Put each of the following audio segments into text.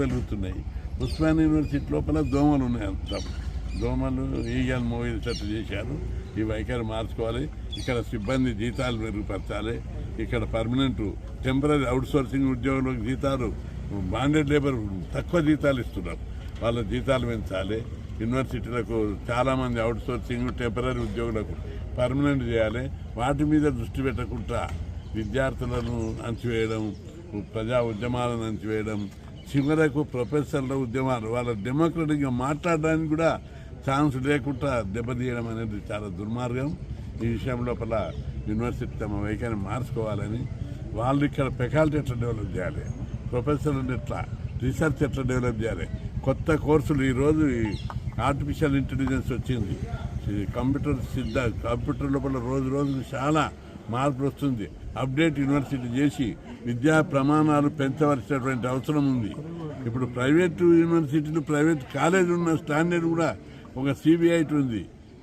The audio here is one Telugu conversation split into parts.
వెలుగుతున్నాయి. ఉస్మానియా యూనివర్సిటీ లోపల దోమలు ఉన్నాయి. అంత దోమలు ఈగలు మోయేటట్టు చేశారు. ఈ వైఖరి మార్చుకోవాలి. ఇక్కడ సిబ్బంది జీతాలు మెరుగుపరచాలి. ఇక్కడ పర్మనెంట్ టెంపరీ అవుట్సోర్సింగ్ ఉద్యోగులకు జీతాలు, బాండెడ్ లేబర్ తక్కువ జీతాలు ఇస్తున్నారు, వాళ్ళ జీతాలు పెంచాలి. యూనివర్సిటీలకు చాలామంది అవుట్సోర్సింగ్ టెంపరీ ఉద్యోగులకు పర్మనెంట్ చేయాలి. వాటి మీద దృష్టి పెట్టకుండా విద్యార్థులను అణచివేయడం, ప్రజా ఉద్యమాలను అణచివేయడం, చివరకు ప్రొఫెసర్ల ఉద్యమాలు వాళ్ళ డెమోక్రటిక్గా మాట్లాడడానికి కూడా ఛాన్స్ లేకుండా దెబ్బతీయడం అనేది చాలా దుర్మార్గం. ఈ విషయం లోపల యూనివర్సిటీ తమ వైఖరిని మార్చుకోవాలని, వాళ్ళు ఇక్కడ ఫెకల్టీ ఎట్లా డెవలప్ చేయాలి, ప్రొఫెసర్లను ఎట్లా, రీసెర్చ్ ఎట్లా డెవలప్ చేయాలి, కొత్త కోర్సులు. ఈరోజు ఆర్టిఫిషియల్ ఇంటెలిజెన్స్ వచ్చింది, కంప్యూటర్ లోపల రోజు రోజుకు చాలా మార్పు వస్తుంది. అప్డేట్ యూనివర్సిటీ చేసి విద్యా ప్రమాణాలు పెంచవలసినటువంటి అవసరం ఉంది. ఇప్పుడు ప్రైవేటు యూనివర్సిటీలు, ప్రైవేట్ కాలేజీలు ఉన్న స్టాండర్డ్ కూడా ఒక సిబిఐటి ఉంది.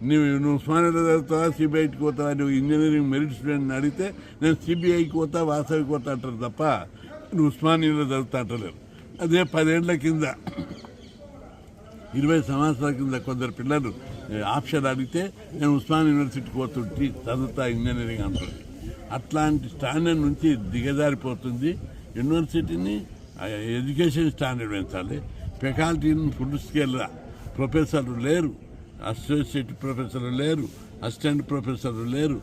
నువ్వు ఉస్మానియాలో చదువుతావా, సిబిఐటికి పోతావా? నువ్వు ఇంజనీరింగ్ మెరిట్ స్టూడెంట్ని అడిగితే నేను సిబిఐకి పోతా, వాసవికి పోతా అంటారు తప్ప నువ్వు ఉస్మానియాలో చదువుతా అంటలేరు. అదే 10 ఏళ్ల కింద, 20 సంవత్సరాల కింద కొందరు పిల్లలు ఆప్షన్ అడిగితే నేను ఉస్మానియా యూనివర్సిటీకి పోతుంటే చదువుతా ఇంజనీరింగ్ అంటుంది. అట్లాంటి స్టాండర్డ్ నుంచి దిగజారిపోతుంది. యూనివర్సిటీని ఎడ్యుకేషన్ స్టాండర్డ్ పెంచాలి. ఫెకల్టీని ఫుల్ స్కేల్, ప్రొఫెసర్లు లేరు, అసోసియేట్ ప్రొఫెసర్లు లేరు, అసిస్టెంట్ ప్రొఫెసర్లు లేరు,